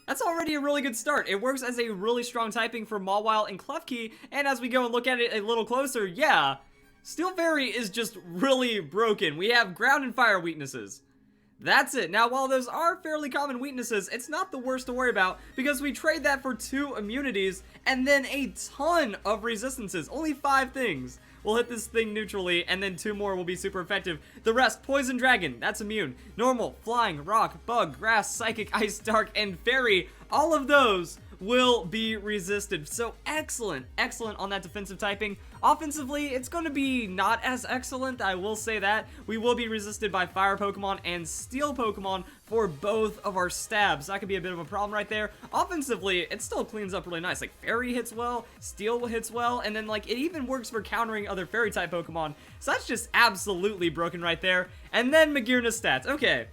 That's already a really good start. It works as a really strong typing for Mawile and Klefki, and as we go and look at it a little closer, yeah, Steel Fairy is just really broken. We have ground and fire weaknesses. That's it. Now, while those are fairly common weaknesses, it's not the worst to worry about because we trade that for 2 immunities and then a ton of resistances. Only 5 things will hit this thing neutrally, and then 2 more will be super effective. The rest, Poison Dragon, that's immune. Normal, Flying, Rock, Bug, Grass, Psychic, Ice, Dark, and Fairy, all of those will be resisted. So excellent on that defensive typing. Offensively, it's going to be not as excellent, I will say that. We will be resisted by fire Pokemon and steel Pokemon for both of our stabs. That could be a bit of a problem right there. Offensively, it still cleans up really nice. Like, Fairy hits well, Steel hits well, and then like it even works for countering other Fairy type Pokemon. So that's just absolutely broken right there. And then Magearna's stats. Okay,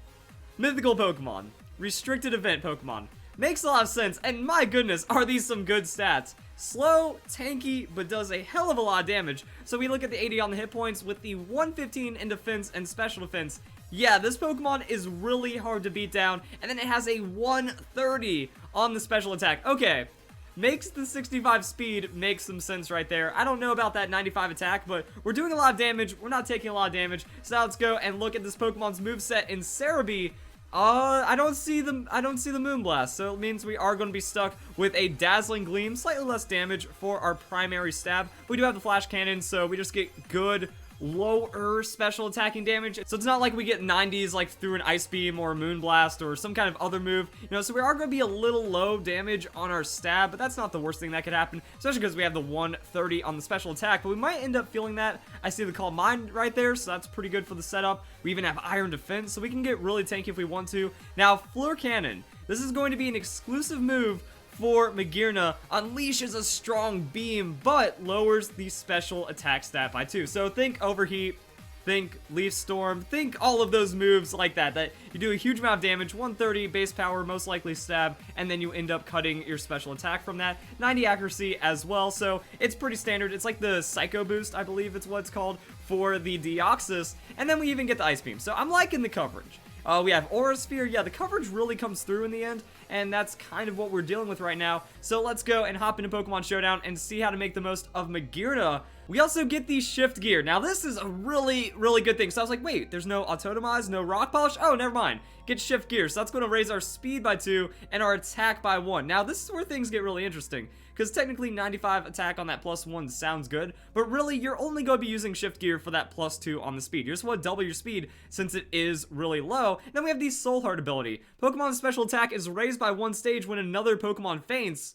mythical Pokemon, restricted event Pokemon. Makes a lot of sense, and my goodness, are these some good stats. Slow, tanky, but does a hell of a lot of damage. So we look at the 80 on the hit points with the 115 in defense and special defense. Yeah, this Pokemon is really hard to beat down, and then it has a 130 on the special attack. Okay, makes the 65 speed make some sense right there. I don't know about that 95 attack, but we're doing a lot of damage. We're not taking a lot of damage. So now let's go and look at this Pokemon's moveset in Cerebi. I don't see the Moonblast, so it means we are going to be stuck with a Dazzling Gleam, slightly less damage for our primary stab. We do have the Flash Cannon, so we just get good lower special attacking damage. So it's not like we get 90s like through an Ice Beam or a Moonblast or some kind of other move, you know, so we are going to be a little low damage on our stab, but that's not the worst thing that could happen, especially because we have the 130 on the special attack, but we might end up feeling that. I see the Calm Mind right there, so that's pretty good for the setup. We even have Iron Defense, so we can get really tanky if we want to. Now, Fleur Cannon. This is going to be an exclusive move for Magearna. Unleashes a strong beam, but lowers the special attack stat by 2. So think Overheat, think Leaf Storm, think all of those moves like that you do a huge amount of damage, 130 base power, most likely stab, and then you end up cutting your special attack from that. 90 accuracy as well, so it's pretty standard. It's like the Psycho Boost, I believe it's what it's called, for the Deoxys, and then we even get the Ice Beam. So I'm liking the coverage. We have Aura Sphere. Yeah, the coverage really comes through in the end, and that's kind of what we're dealing with right now. So let's go and hop into Pokemon Showdown and see how to make the most of Magearna. We also get the Shift Gear. Now, this is a really good thing. So I was like, wait, there's no Autotomize, no Rock Polish? Oh, never mind. Get Shift Gear. So that's going to raise our speed by 2 and our attack by 1. Now, this is where things get really interesting, because technically 95 attack on that +1 sounds good, but really you're only going to be using Shift Gear for that +2 on the speed. You just want to double your speed since it is really low. And then we have the Soul Heart ability. Pokemon's special attack is raised by 1 stage when another Pokemon faints.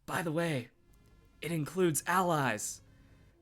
By the way, it includes allies.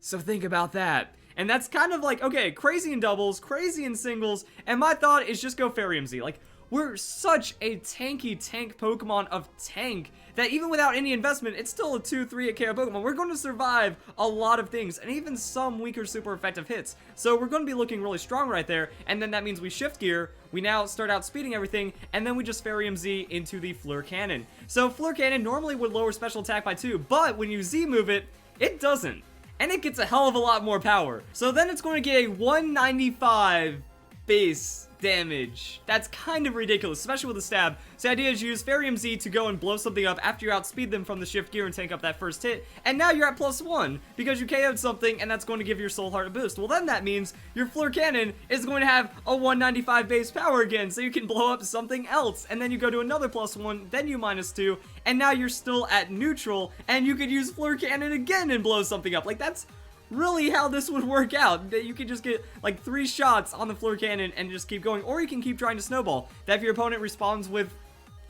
So think about that. And that's kind of like, okay, crazy in doubles, crazy in singles, and my thought is just go Fairy MZ. Like, we're such a tanky tank Pokemon of tank that even without any investment, it's still a 2-3 KO Pokemon. We're going to survive a lot of things, and even some weaker super effective hits. So we're going to be looking really strong right there, and then that means we Shift Gear, we now start out speeding everything, and then we just Fairy MZ into the Fleur Cannon. So Fleur Cannon normally would lower special attack by 2, but when you Z move it, it doesn't. And it gets a hell of a lot more power. So then it's going to get a 195 base damage. That's kind of ridiculous, especially with the stab. So the idea is you use Fairy MZ to go and blow something up after you outspeed them from the Shift Gear and tank up that first hit, and now you're at +1 because you KO'd something, and that's going to give your Soul Heart a boost. Well, then that means your Fleur Cannon is going to have a 195 base power again, so you can blow up something else, and then you go to another +1, then you -2, and now you're still at neutral, and you could use Fleur Cannon again and blow something up. Like, that's really how this would work out. That you could just get like 3 shots on the Fleur Cannon and just keep going, or you can keep trying to snowball. That if your opponent responds with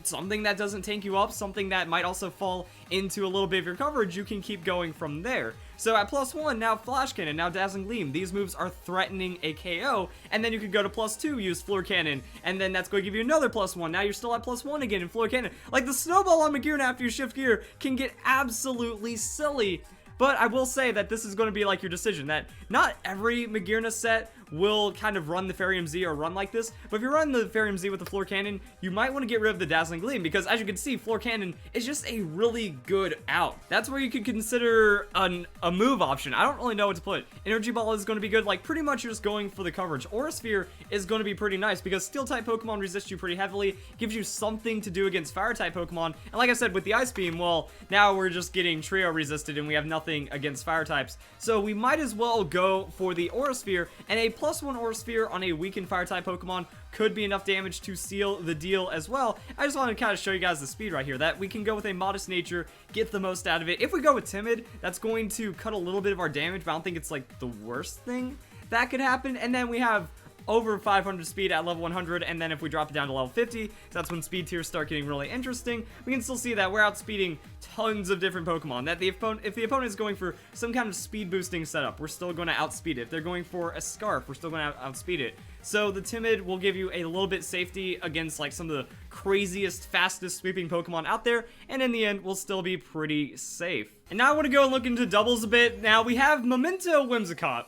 something that doesn't tank you up, something that might also fall into a little bit of your coverage, you can keep going from there. So at +1, now Flash Cannon, now Dazzling Gleam. These moves are threatening a KO, and then you could go to +2, use Fleur Cannon, and then that's going to give you another +1. Now you're still at +1 again in Fleur Cannon. Like, the snowball on Magearna after you Shift Gear can get absolutely silly. But I will say that this is going to be like your decision, that not every Magearna set will kind of run the Fairy MZ or run like this. But if you run the Fairy MZ with the Floor Cannon, you might want to get rid of the Dazzling Gleam, because as you can see, Floor Cannon is just a really good out. That's where you could consider a move option. I don't really know what to put. Energy Ball is going to be good. Like, pretty much you're just going for the coverage. Aura Sphere is going to be pretty nice because Steel-type Pokemon resist you pretty heavily, gives you something to do against Fire-type Pokemon. And like I said, with the Ice Beam, well, now we're just getting Trio resisted and we have nothing against Fire types. So we might as well go for the Aura Sphere, and a +1 Aura Sphere on a weakened Fire-type Pokemon could be enough damage to seal the deal as well. I just wanted to kind of show you guys the speed right here, that we can go with a Modest Nature, get the most out of it. If we go with Timid, that's going to cut a little bit of our damage, but I don't think it's like the worst thing that could happen. And then we have over 500 speed at level 100, and then if we drop it down to level 50, that's when speed tiers start getting really interesting. We can still see that we're outspeeding tons of different Pokemon, that if the opponent is going for some kind of speed boosting setup, we're still going to outspeed it. If they're going for a Scarf, we're still going to outspeed it. So the Timid will give you a little bit safety against like some of the craziest, fastest sweeping Pokemon out there, and in the end, we'll still be pretty safe. And now I want to go and look into doubles a bit. Now we have Memento Whimsicott.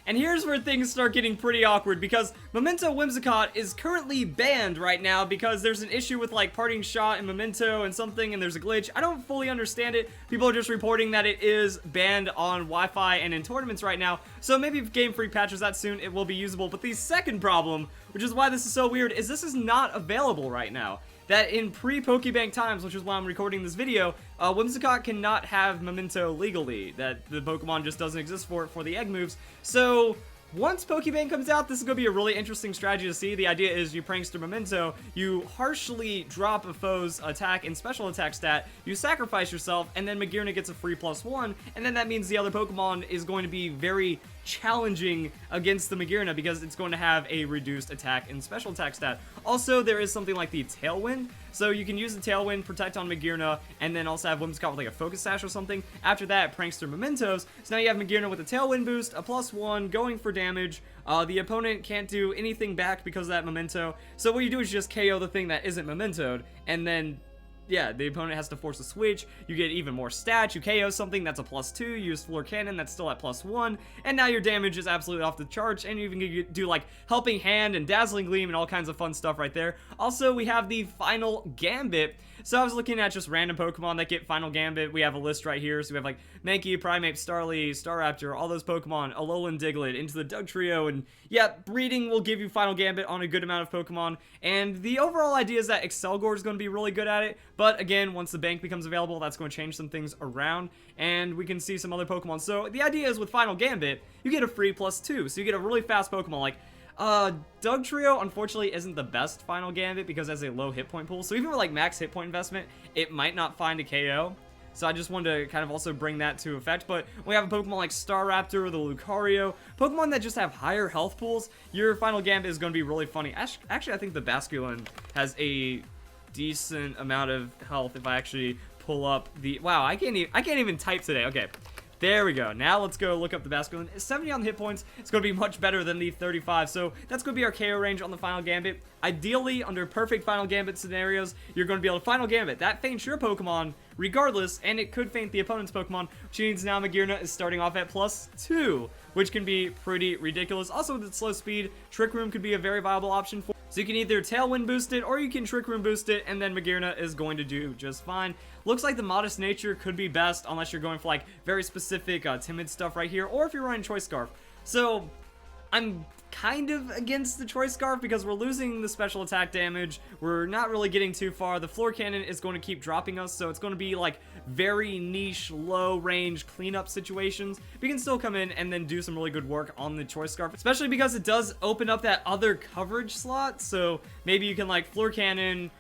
And here's where things start getting pretty awkward, because Memento Whimsicott is currently banned right now because there's an issue with like Parting Shot and Memento and something, and there's a glitch. I don't fully understand it. People are just reporting that it is banned on Wi-Fi and in tournaments right now. So maybe if Game Freak patches that soon, it will be usable. But the second problem, which is why this is so weird, is this is not available right now. That in pre-Pokebank times, which is why I'm recording this video, Whimsicott cannot have Memento legally. That the Pokemon just doesn't exist for it for the egg moves. So once Pokebank comes out, this is going to be a really interesting strategy to see. The idea is you Prankster Memento, you harshly drop a foe's attack and special attack stat, you sacrifice yourself, and then Magearna gets a free +1, and then that means the other Pokemon is going to be very challenging against the Magearna because it's going to have a reduced attack and special attack stat. Also, there is something like the Tailwind, so you can use the Tailwind, protect on Magearna, and then also have Whimsicott with like a Focus Sash or something. After that, Prankster Mementos. So now you have Magearna with a Tailwind boost, a +1, going for damage. The opponent can't do anything back because of that Memento. So what you do is just KO the thing that isn't Mementoed, and then yeah, the opponent has to force a switch, you get even more stats, you KO something, that's a +2, you use Floor Cannon, that's still at +1, and now your damage is absolutely off the charts, and you even do like Helping Hand and Dazzling Gleam and all kinds of fun stuff right there. Also, we have the Final Gambit. So I was looking at just random Pokemon that get Final Gambit. We have a list right here, so we have like Mankey, Primeape, Starly, Staraptor, all those Pokemon, Alolan Diglett, into the Dugtrio, and yeah, breeding will give you Final Gambit on a good amount of Pokemon, and the overall idea is that Excelgor is going to be really good at it, but again, once the bank becomes available, that's going to change some things around, and we can see some other Pokemon. So the idea is with Final Gambit, you get a free +2, so you get a really fast Pokemon. Like, Dugtrio, unfortunately, isn't the best Final Gambit because it has a low hit point pool, so even with like max hit point investment, it might not find a KO. So I just wanted to kind of also bring that to effect. But we have a Pokemon like Staraptor, the Lucario, Pokemon that just have higher health pools. Your Final Gambit is going to be really funny. Actually, I think the Basculin has a decent amount of health if I actually pull up the... Wow, I can't even type today. Okay. There we go. Now let's go look up the Basculin. 70 on the hit points. It's going to be much better than the 35. So that's going to be our KO range on the Final Gambit. Ideally, under perfect Final Gambit scenarios, you're going to be able to Final Gambit. That feints your Pokemon regardless, and it could feint the opponent's Pokemon, which means now Magearna is starting off at +2, which can be pretty ridiculous. Also, with its slow speed, Trick Room could be a very viable option for. So you can either Tailwind boost it, or you can Trick Room boost it, and then Magearna is going to do just fine. Looks like the Modest Nature could be best, unless you're going for like very specific timid stuff right here, or if you're running Choice Scarf. So I'm kind of against the Choice Scarf because we're losing the special attack damage. We're not really getting too far. The Floor Cannon is going to keep dropping us, so it's going to be like very niche, low range cleanup situations. We can still come in and then do some really good work on the Choice Scarf, especially because it does open up that other coverage slot. So maybe you can like Floor Cannon,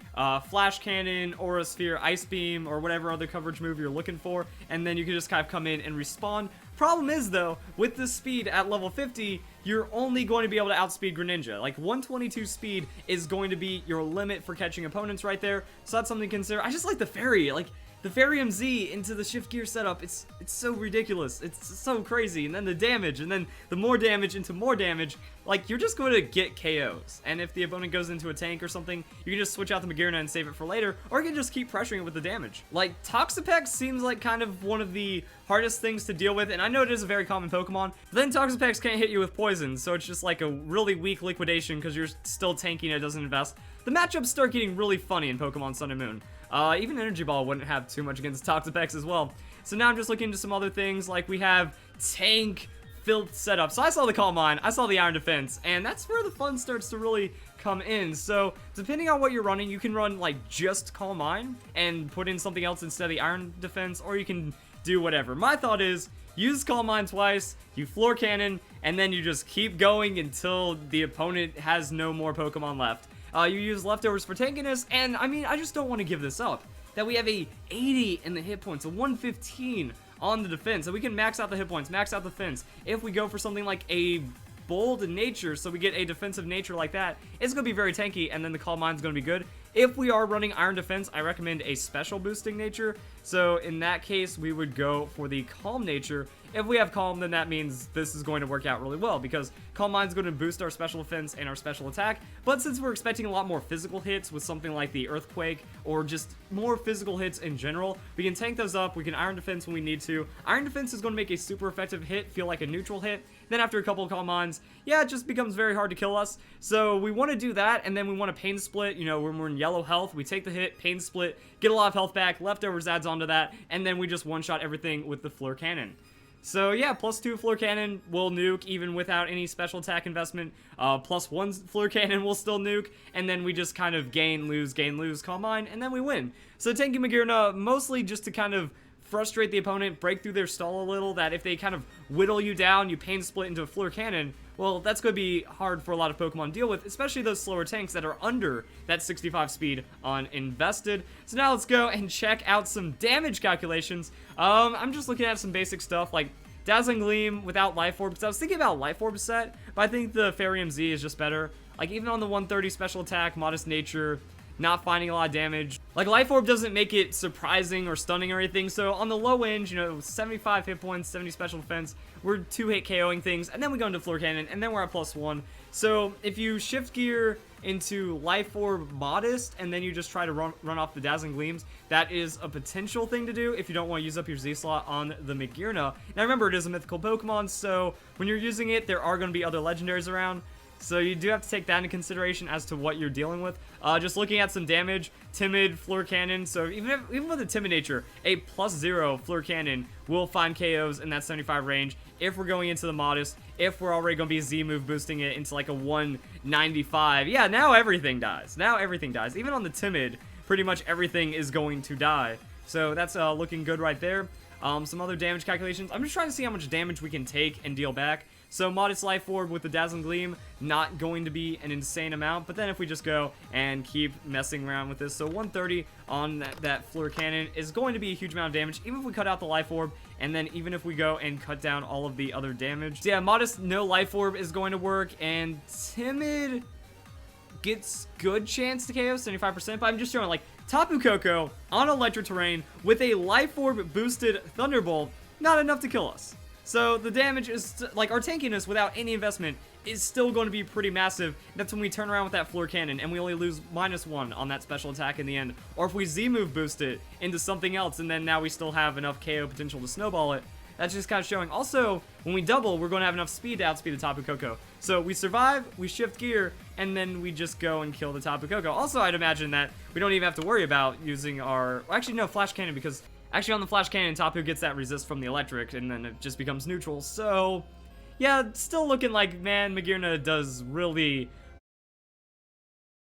Flash Cannon, Aura Sphere, Ice Beam, or whatever other coverage move you're looking for, and then you can just kind of come in and respawn. Problem is, though, with this speed at level 50, you're only going to be able to outspeed Greninja. Like, 122 speed is going to be your limit for catching opponents right there, so that's something to consider. I just like the Fairy. Like, the Fairy MZ into the Shift Gear setup, it's so ridiculous. It's so crazy. And then the damage, and then the more damage into more damage. Like, you're just going to get KOs. And if the opponent goes into a tank or something, you can just switch out the Magearna and save it for later, or you can just keep pressuring it with the damage. Like, Toxapex seems like kind of one of the hardest things to deal with, and I know it is a very common Pokemon, but then Toxapex can't hit you with Poison. poisoned, so it's just like a really weak liquidation because you're still tanking, it doesn't invest. The matchups start getting really funny in Pokemon Sun and Moon. Even Energy Ball wouldn't have too much against Toxapex as well. So now I'm just looking into some other things, like we have Tank Filth setup. So I saw the Calm Mind, I saw the Iron Defense, and that's where the fun starts to really come in. So depending on what you're running, you can run like just Calm Mind and put in something else instead of the Iron Defense, or you can do whatever. My thought is use Calm Mind twice, you Floor Cannon, and then you just keep going until the opponent has no more Pokemon left. You use leftovers for tankiness, and I mean, I just don't want to give this up. That we have a 80 in the hit points, a 115 on the defense, so we can max out the hit points, max out the defense. If we go for something like a bold nature, so we get a defensive nature like that, it's going to be very tanky, and then the Calm Mind's going to be good. If we are running Iron Defense, I recommend a special boosting nature, so in that case, we would go for the Calm nature. If we have Calm, then that means this is going to work out really well, because Calm Mind's going to boost our special defense and our special attack, but since we're expecting a lot more physical hits with something like the Earthquake, or just more physical hits in general, we can tank those up, we can Iron Defense when we need to. Iron Defense is going to make a super effective hit feel like a neutral hit, then after a couple of Calm Minds, yeah, it just becomes very hard to kill us, so we want to do that, and then we want to Pain Split, you know, when we're in yellow health, we take the hit, Pain Split, get a lot of health back, leftovers adds onto that, and then we just one-shot everything with the Floor Cannon. So yeah, +2 Floor Cannon will nuke even without any special attack investment. +1 Floor Cannon will still nuke, and then we just kind of gain, lose, Calm Mind, and then we win. So tanking Magearna mostly just to kind of frustrate the opponent, break through their stall a little, that if they kind of whittle you down, you Pain Split into a Floor Cannon, well, that's going to be hard for a lot of Pokemon to deal with, especially those slower tanks that are under that 65 speed on invested. So now let's go and check out some damage calculations. I'm just looking at some basic stuff like Dazzling Gleam without Life Orb, because I was thinking about Life Orb set, but I think the Fairium Z is just better. Like even on the 130 special attack, Modest Nature, not finding a lot of damage. Like Life Orb doesn't make it surprising or stunning or anything, so on the low end, you know, 75 hit points, 70 special defense, we're 2-hit KOing things, and then we go into Floor Cannon, and then we're at +1. So if you shift gear into Life Orb Modest, and then you just try to run off the Dazzling Gleams, that is a potential thing to do if you don't want to use up your Z slot on the Magearna. Now remember, it is a mythical Pokemon, so when you're using it, there are going to be other legendaries around. So you do have to take that into consideration as to what you're dealing with. Just looking at some damage, Timid, Floor Cannon. So even with a Timid nature, a +0 Floor Cannon will find KOs in that 75 range. If we're going into the Modest, if we're already going to be Z-move boosting it into like a 195. Yeah, now everything dies. Now everything dies. Even on the Timid, pretty much everything is going to die. So that's looking good right there. Some other damage calculations. I'm just trying to see how much damage we can take and deal back. So Modest Life Orb with the Dazzling Gleam, not going to be an insane amount, but then if we just go and keep messing around with this, so 130 on that Floor Cannon is going to be a huge amount of damage, even if we cut out the Life Orb, and then even if we go and cut down all of the other damage. So yeah, Modest no Life Orb is going to work, and Timid gets good chance to KO, 75%, but I'm just showing like Tapu Koko on electric terrain with a Life Orb boosted Thunderbolt, not enough to kill us. So the damage is, like, our tankiness without any investment is still going to be pretty massive. That's when we turn around with that Floor Cannon and we only lose -1 on that special attack in the end. Or if we Z-move boost it into something else and then now we still have enough KO potential to snowball it. That's just kind of showing. Also, when we double, we're going to have enough speed to outspeed the Tapu Koko. So we survive, we shift gear, and then we just go and kill the Tapu Koko. Also, I'd imagine that we don't even have to worry about using our... Well, actually, no, Flash Cannon, because... Actually, on the Flash Cannon, Tapu gets that resist from the electric, and then it just becomes neutral. So, yeah, still looking like, man, Magearna does really